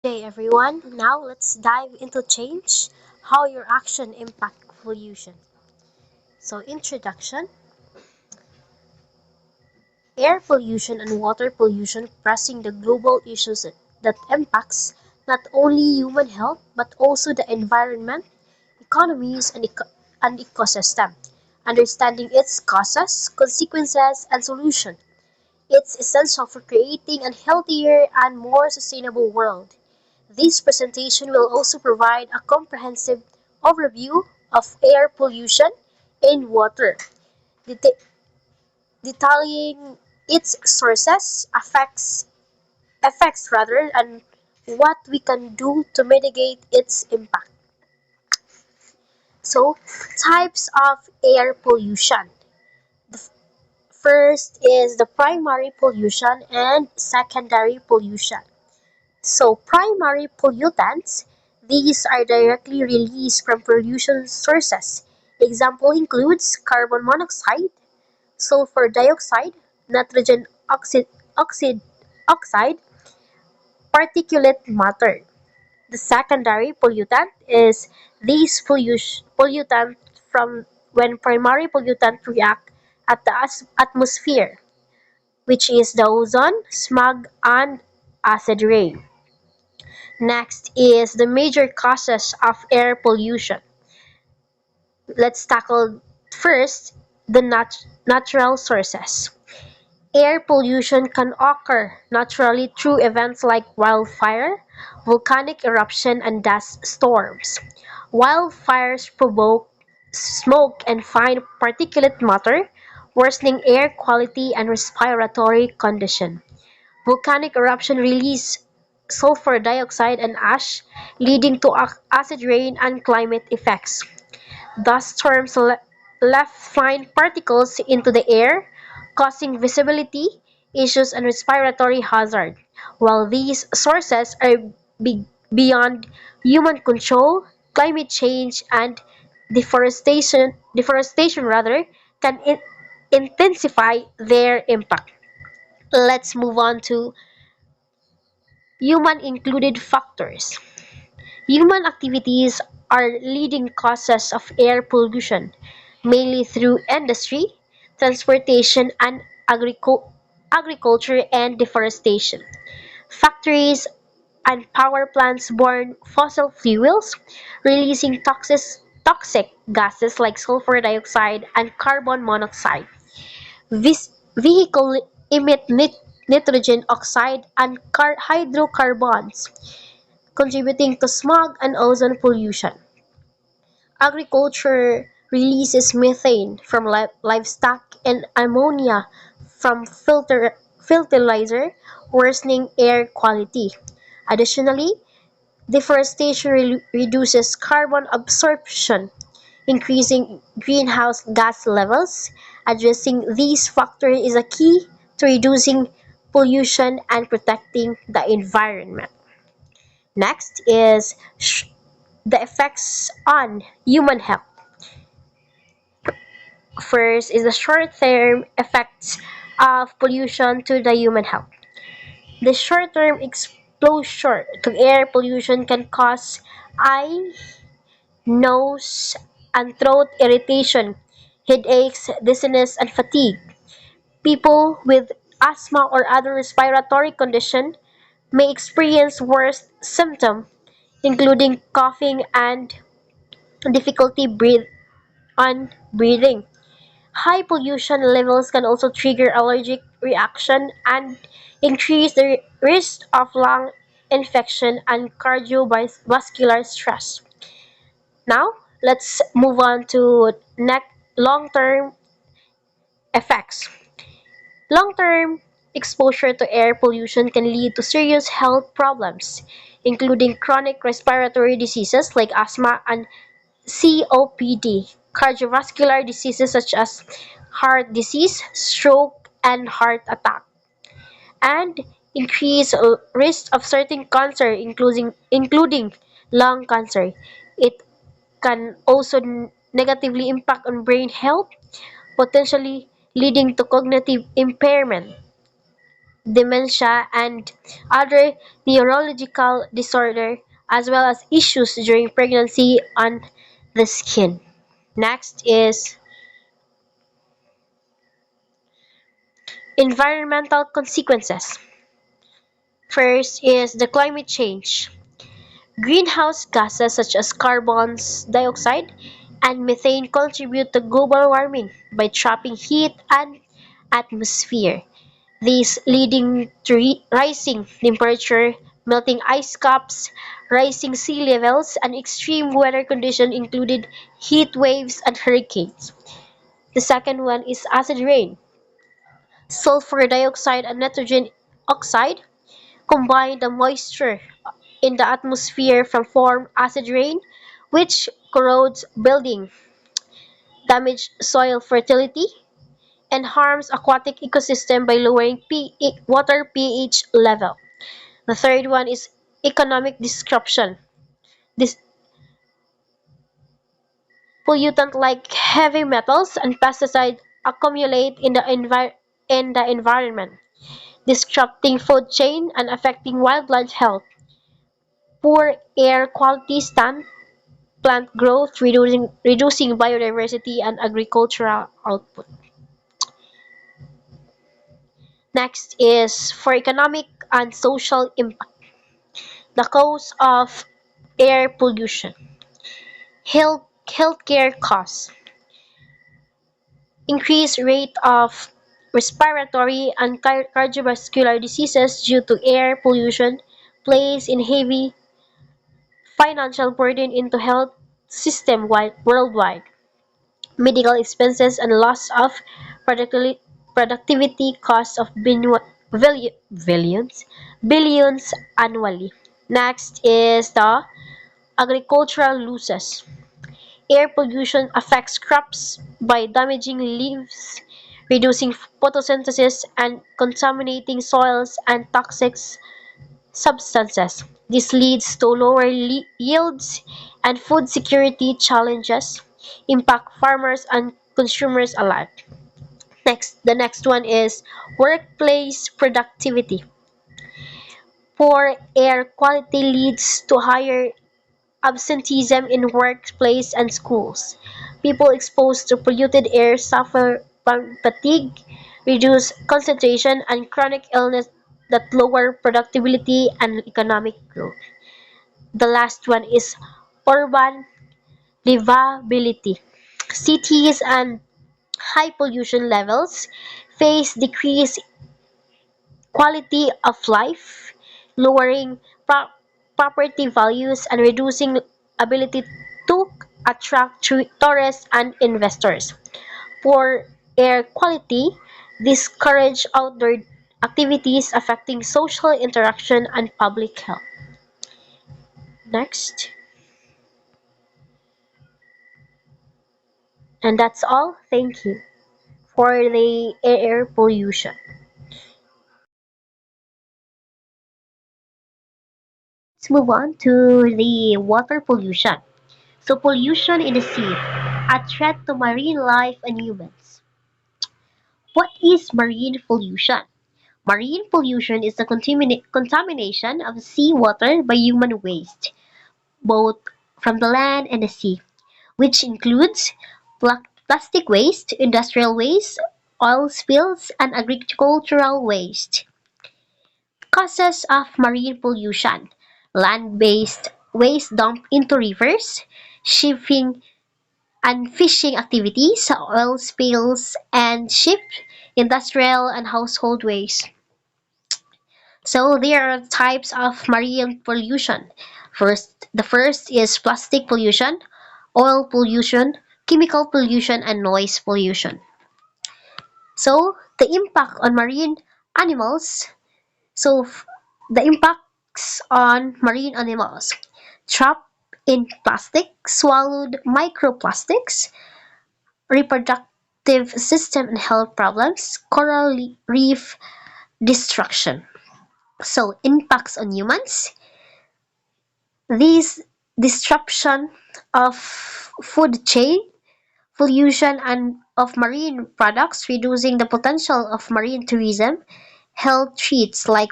Hey everyone, now let's dive into change, how your action impact pollution. So introduction, air pollution and water pollution pressing the global issues that impacts not only human health but also the environment, economies and ecosystem. Understanding its causes, consequences and solution. It's essential for creating a healthier and more sustainable world. This presentation will also provide a comprehensive overview of air pollution and water, deta- detailing its sources, effects rather, and what we can do to mitigate its impact. So, types of air pollution. The first is the primary pollution and secondary pollution. So, primary pollutants, these are directly released from pollution sources. Example includes carbon monoxide, sulfur dioxide, nitrogen oxide, particulate matter. The secondary pollutant is these pollutant from when primary pollutant react at the atmosphere, which is the ozone, smog, and acid rain. Next is the major causes of air pollution. Let's tackle first the natural sources. Air pollution can occur naturally through events like wildfire, volcanic eruption, and dust storms. Wildfires provoke smoke and fine particulate matter, worsening air quality and respiratory condition. Volcanic eruption release sulfur dioxide and ash, leading to acid rain and climate effects. Dust storms left fine particles into the air, causing visibility issues and respiratory hazard. While these sources are beyond human control, climate change and deforestation rather can intensify their impact. Let's move on to human included factors. Human activities are leading causes of air pollution, mainly through industry, transportation, and agriculture and deforestation. Factories and power plants burn fossil fuels, releasing toxic gases like sulfur dioxide and carbon monoxide. Vehicles emit nitrogen oxide and hydrocarbons, contributing to smog and ozone pollution. Agriculture releases methane from livestock and ammonia from fertilizer, worsening air quality. Additionally, deforestation reduces carbon absorption, increasing greenhouse gas levels. Addressing these factors is a key to reducing pollution and protecting the environment. Next is the effects on human health. First is the short-term effects of pollution to the human health. The short-term exposure to air pollution can cause eye, nose, and throat irritation, headaches, dizziness, and fatigue. People with asthma or other respiratory condition may experience worse symptoms, including coughing and difficulty on breathing. High pollution levels can also trigger allergic reaction and increase the risk of lung infection and cardiovascular stress. Now, let's move on to long-term effects. Long-term exposure to air pollution can lead to serious health problems, including chronic respiratory diseases like asthma and COPD, cardiovascular diseases such as heart disease, stroke, and heart attack, and increased risk of certain cancer, including lung cancer. It can also negatively impact on brain health, potentially leading to cognitive impairment. dementia, and other neurological disorder, as well as issues during pregnancy on the skin. Next is environmental consequences. First is the climate change. Greenhouse gases such as carbon dioxide and methane contribute to global warming by trapping heat and atmosphere. These leading to rising temperature, melting ice caps, rising sea levels, and extreme weather conditions including heat waves and hurricanes. The second one is acid rain. Sulfur dioxide and nitrogen oxide combine the moisture in the atmosphere from form acid rain, which corrodes building, damages soil fertility, and harms aquatic ecosystem by lowering water pH level. The third one is economic disruption. This pollutant like heavy metals and pesticides accumulate in the environment, disrupting food chain and affecting wildlife health. Poor air quality stunt plant growth, reducing biodiversity and agricultural output. Next is for economic and social impact. The cause of air pollution. Healthcare costs. Increased rate of respiratory and cardiovascular diseases due to air pollution plays in heavy financial burden into health system worldwide. Medical expenses and loss of productivity costs of billions annually. Next is the agricultural losses. Air pollution affects crops by damaging leaves, reducing photosynthesis, and contaminating soils and toxic substances. This leads to lower yields and food security challenges, impact farmers and consumers alike. The next one is workplace productivity. Poor air quality leads to higher absenteeism in workplace and schools. People exposed to polluted air suffer from fatigue, reduced concentration, and chronic illness that lower productivity and economic growth. The last one is urban livability. Cities and high pollution levels face decreased quality of life, lowering property values and reducing ability to attract tourists and investors. Poor air quality discourage outdoor activities affecting social interaction and public health. Next. And that's all. Thank you for the air pollution. Let's move on to the water pollution. So pollution in the sea, a threat to marine life and humans. What is marine pollution? Marine pollution is the contamination of seawater by human waste, both from the land and the sea, which includes plastic waste, industrial waste, oil spills, and agricultural waste. Causes of marine pollution: land-based waste dumped into rivers, shipping and fishing activities, oil spills, and ship, industrial and household waste. So there are types of marine pollution. The first is plastic pollution, oil pollution, chemical pollution, and noise pollution. So the impact on marine animals. So the impacts on marine animals: trapped in plastic, swallowed microplastics, reproductive system and health problems, coral reef destruction. So impacts on humans: these disruption of food chain, pollution and of marine products, reducing the potential of marine tourism, health threats like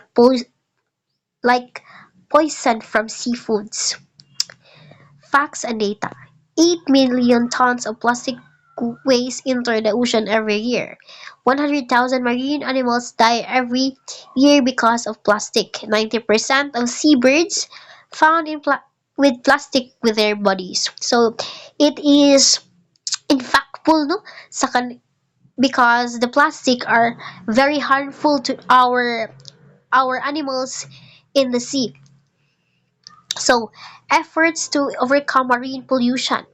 poison from seafoods. Facts and data: 8 million tons of plastic waste enter the ocean every year. 100,000 marine animals die every year because of plastic. 90% of seabirds found with plastic with their bodies. So it is impactful, no? Because the plastic are very harmful to our animals in the sea. So efforts to overcome marine pollution: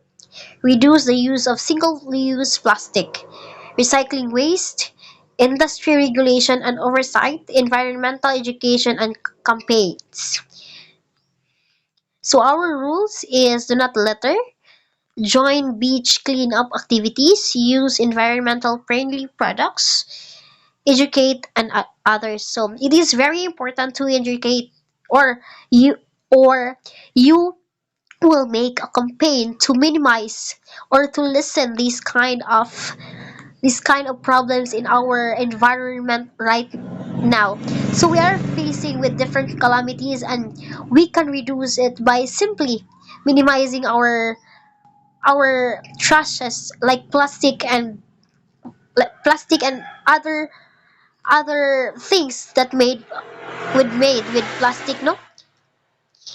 reduce the use of single-use plastic, recycling waste, industry regulation and oversight, environmental education and campaigns. So our rules is: do not litter, join beach cleanup activities, use environmental friendly products, educate and others. So it is very important to educate, or you will make a campaign to minimize or to lessen these kind of problems in our environment right now. So we are facing with different calamities, and we can reduce it by simply minimizing our trashes like plastic and other things that made with plastic, no.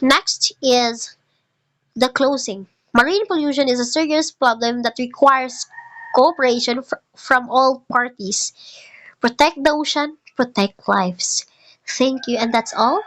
Next is the closing. Marine pollution is a serious problem that requires cooperation from all parties. Protect the ocean, protect lives. Thank you, and that's all.